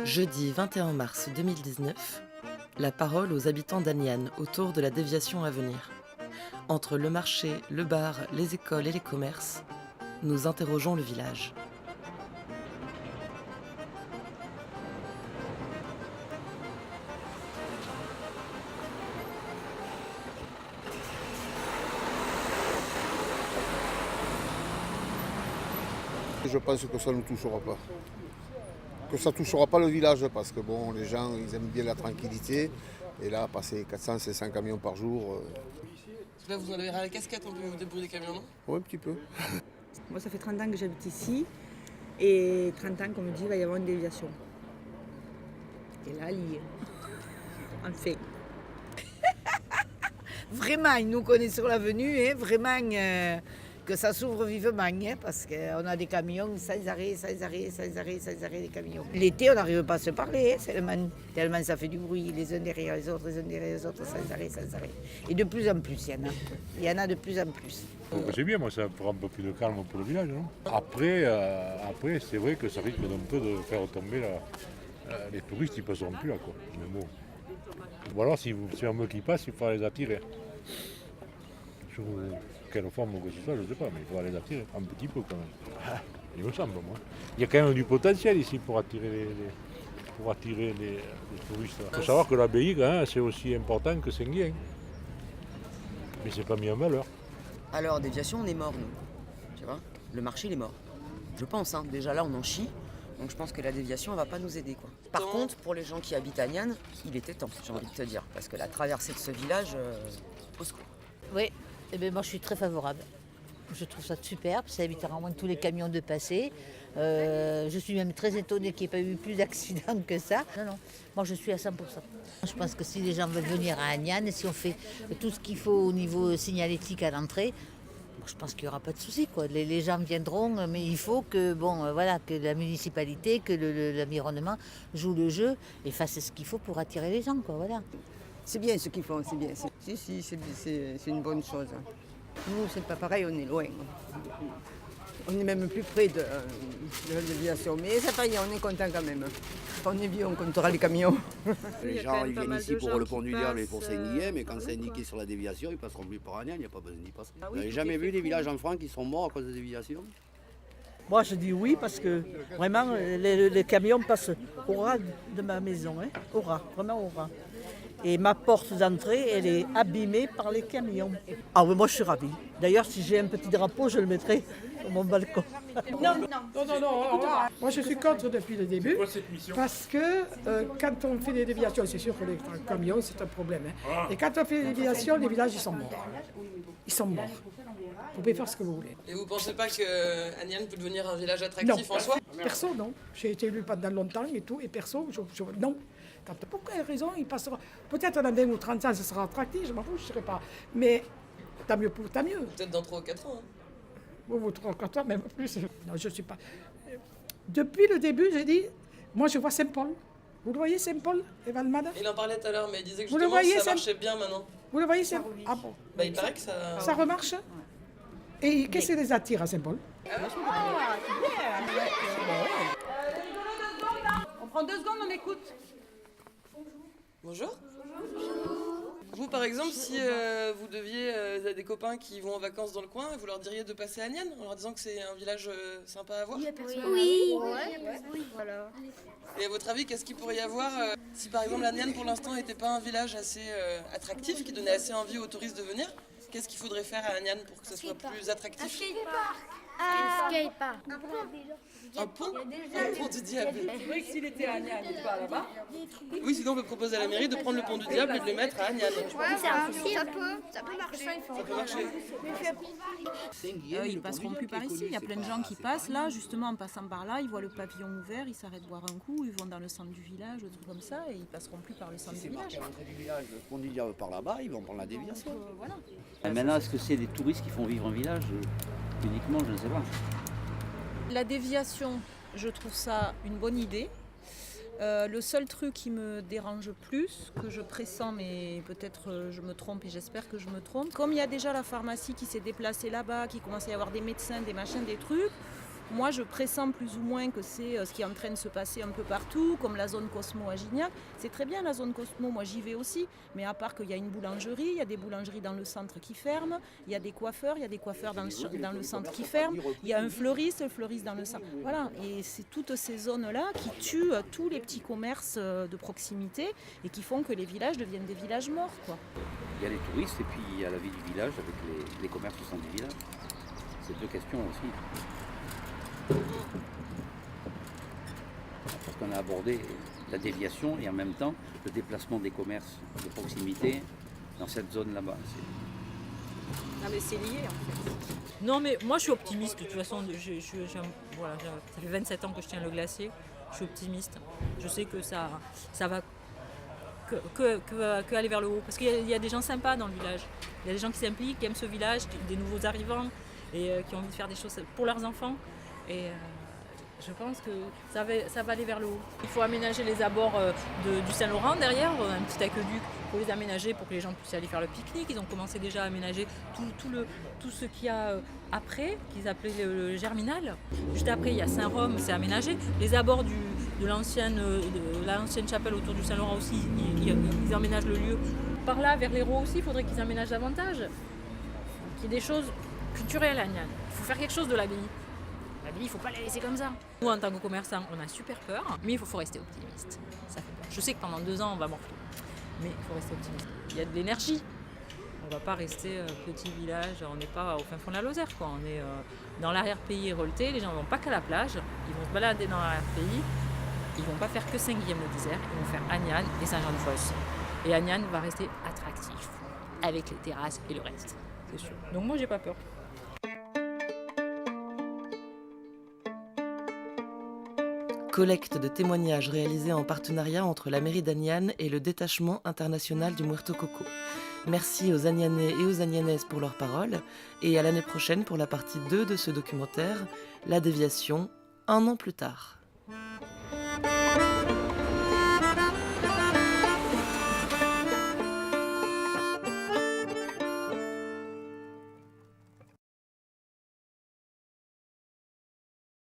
Jeudi 21 mars 2019, la parole aux habitants d'Aniane autour de la déviation à venir. Entre le marché, le bar, les écoles et les commerces, nous interrogeons le village. Je pense que ça ne nous touchera pas. Que ça ne touchera pas le village parce que bon, les gens ils aiment bien la tranquillité. Et là, passer 400-500 camions par jour, Là, vous en avez ras la casquette, on peut vous débrouiller des camions, non? ouais, un petit peu. Moi, ça fait 30 ans que j'habite ici et 30 ans qu'on me dit qu'il va y avoir une déviation. Et là, lié. Enfin. Vraiment, ils nous connaissent sur l'avenue, hein, vraiment que ça s'ouvre vivement, hein, parce qu'on a des camions sans arrêt, des camions. L'été, on n'arrive pas à se parler, hein, tellement ça fait du bruit, les uns derrière les autres, sans arrêt. Et de plus en plus, il y en a de plus en plus. C'est bien, moi, ça fera un peu plus de calme pour le village. Non après, c'est vrai que ça risque d'un peu de faire tomber les touristes, ils ne passeront plus là. Quoi. Mais bon. Ou alors, si un mot qui passe, il faudra les attirer. Sous quelle forme que ce soit, je ne sais pas, mais il faudra les attirer un petit peu quand même. Il me semble, moi. Il y a quand même du potentiel ici pour attirer les touristes. Il faut savoir que l'abbaye, c'est aussi important que Saint-Guyen. Mais c'est pas mis en valeur. Alors, déviation, on est mort, nous. Tu vois, le marché, il est mort. Je pense, hein. Déjà là, on en chie. Donc je pense que la déviation, elle va pas nous aider, quoi. Par contre, pour les gens qui habitent à Niane, il était temps, j'ai envie de te dire. Parce que la traversée de ce village, au secours. Oui, moi je suis très favorable. Je trouve ça superbe, ça évitera au moins tous les camions de passer. Je suis même très étonnée qu'il n'y ait pas eu plus d'accidents que ça. Non, moi je suis à 100%. Je pense que si les gens veulent venir à Aniane, si on fait tout ce qu'il faut au niveau signalétique à l'entrée, je pense qu'il n'y aura pas de souci, quoi. Les gens viendront, mais il faut que, que la municipalité, que l'environnement joue le jeu et fasse ce qu'il faut pour attirer les gens, quoi, voilà. C'est bien ce qu'ils font, c'est bien. Si, c'est une bonne chose. Nous, c'est pas pareil, on est loin. On est même plus près de la déviation. Mais ça va, on est content quand même. Quand on est vieux, on comptera les camions. Les gens ils viennent ici pour le pont du diable et pour Saint-Guyen, mais quand c'est indiqué sur la déviation, ils passeront plus par Aniane, il n'y a pas besoin d'y passer. Vous n'avez jamais vu des villages en France qui sont morts à cause de déviation? Moi, je dis oui parce que vraiment, les camions passent au ras de ma maison, hein, au ras, vraiment au ras. Et ma porte d'entrée, elle est abîmée par les camions. Ah oui, moi je suis ravie. D'ailleurs, si j'ai un petit drapeau, je le mettrai sur mon balcon. Non. Moi je suis contre depuis le début. Parce que quand on fait des déviations, c'est sûr que les camions, c'est un problème. Hein. Et quand on fait des déviations, les villages, ils sont morts. Ils sont morts. Vous pouvez faire ce que vous voulez. Et vous pensez pas que Aniane peut devenir un village attractif en soi? Perso, non. J'ai été élu pendant longtemps et tout, et perso, non. Pour quelle raison il passera? Peut-être dans 20 ou 30 ans, ce sera attractif, je m'en fous, je ne sais pas. Mais tant mieux pour tant mieux. Peut-être dans 3 ou 4 ans. Hein. Ou 3 ou 4 ans, même plus. Non, je ne suis pas. Depuis le début, j'ai dit, moi je vois Saint-Paul. Vous le voyez, Saint-Paul et Valmada? Il en parlait tout à l'heure, mais il disait que Vous le justement voyez, ça marchait bien maintenant. Vous le voyez, Saint-Paul? Ah bon? Bah, il paraît que ça... Ça remarche? Et qu'est-ce qui les attire à Saint-Paul? On prend 2 secondes, on écoute. Bonjour. Vous, par exemple, si vous deviez, vous avez des copains qui vont en vacances dans le coin, vous leur diriez de passer à Aniane en leur disant que c'est un village sympa à voir? Oui. Voilà. Et à votre avis, qu'est-ce qu'il pourrait y avoir si, par exemple, Aniane, pour l'instant, n'était pas un village assez attractif, qui donnait assez envie aux touristes de venir? Qu'est-ce qu'il faudrait faire à Aniane pour que ça soit plus attractif? Un skatepark. Un pont? Un pont du diable. C'est vrai que s'il était à Aniane, il pas là-bas. Oui, sinon on peut proposer à la mairie de prendre le pont du diable et de le mettre à Aniane. Ça peut marcher. Ça peut marcher. Ils passeront plus par ici. Il y a plein de gens qui passent là, justement en passant par là, ils voient le pavillon ouvert, ils s'arrêtent boire un coup, ils vont dans le centre du village, des trucs comme ça, et ils passeront plus par le centre du village. Le pont du diable par là-bas, ils vont prendre la déviation. Voilà. Maintenant, est-ce que c'est des touristes qui font vivre un village uniquement? Je ne sais pas. La déviation, je trouve ça une bonne idée. Le seul truc qui me dérange plus, que je pressens, mais peut-être je me trompe et j'espère que je me trompe, comme il y a déjà la pharmacie qui s'est déplacée là-bas, qui commence à y avoir des médecins, des machins, des trucs, Moi, je pressens plus ou moins que c'est ce qui est en train de se passer un peu partout, comme la zone Cosmo à Gignac. C'est très bien la zone Cosmo, moi j'y vais aussi, mais à part qu'il y a une boulangerie, il y a des boulangeries dans le centre qui ferment, il y a des coiffeurs, dans le centre qui ferment, il y a un fleuriste dans le centre. Voilà, et c'est toutes ces zones-là qui tuent tous les petits commerces de proximité et qui font que les villages deviennent des villages morts, quoi. Il y a les touristes et puis il y a la vie du village avec les commerces au centre du village. C'est deux questions aussi. Parce qu'on a abordé la déviation et en même temps le déplacement des commerces de proximité dans cette zone là-bas. Ah mais c'est lié en fait. Non mais moi je suis optimiste, de toute façon voilà, ça fait 27 ans que je tiens le glacier, je suis optimiste. Je sais que ça va que aller vers le haut. Parce qu'il y a des gens sympas dans le village, il y a des gens qui s'impliquent, qui aiment ce village, des nouveaux arrivants et qui ont envie de faire des choses pour leurs enfants. Et je pense que ça va aller vers le haut. Il faut aménager les abords du Saint-Laurent derrière, un petit aqueduc. Il faut les aménager pour que les gens puissent aller faire le pique-nique. Ils ont commencé déjà à aménager tout ce qu'il y a après, qu'ils appelaient le Germinal. Juste après, il y a Saint-Rome, c'est aménagé. Les abords de la ancienne chapelle autour du Saint-Laurent aussi, ils aménagent le lieu. Par là, vers l'Hérault aussi, il faudrait qu'ils aménagent davantage. Qu'il y ait des choses culturelles à Agnan. Il faut faire quelque chose de l'abbaye. Il ne faut pas la laisser comme ça. Nous, en tant que commerçants, on a super peur, mais il faut rester optimiste. Ça fait peur. Je sais que pendant 2 ans, on va mordre tout, mais il faut rester optimiste. Il y a de l'énergie. On ne va pas rester petit village, on n'est pas au fin fond de la Lozère, quoi. On est dans l'arrière-pays hérolté, les gens ne vont pas qu'à la plage, ils vont se balader dans l'arrière-pays, ils ne vont pas faire que Saint-Guilhem-le-Désert, ils vont faire Agnan et Saint-Jean-de-Fosse. Et Agnan va rester attractif, avec les terrasses et le reste, c'est sûr. Donc moi, j'ai pas peur. Collecte de témoignages réalisée en partenariat entre la mairie d'Agnan et le détachement international du Muerto Coco. Merci aux Agnanais et aux Agnanaises pour leurs paroles et à l'année prochaine pour la partie 2 de ce documentaire, La déviation, 1 an plus tard.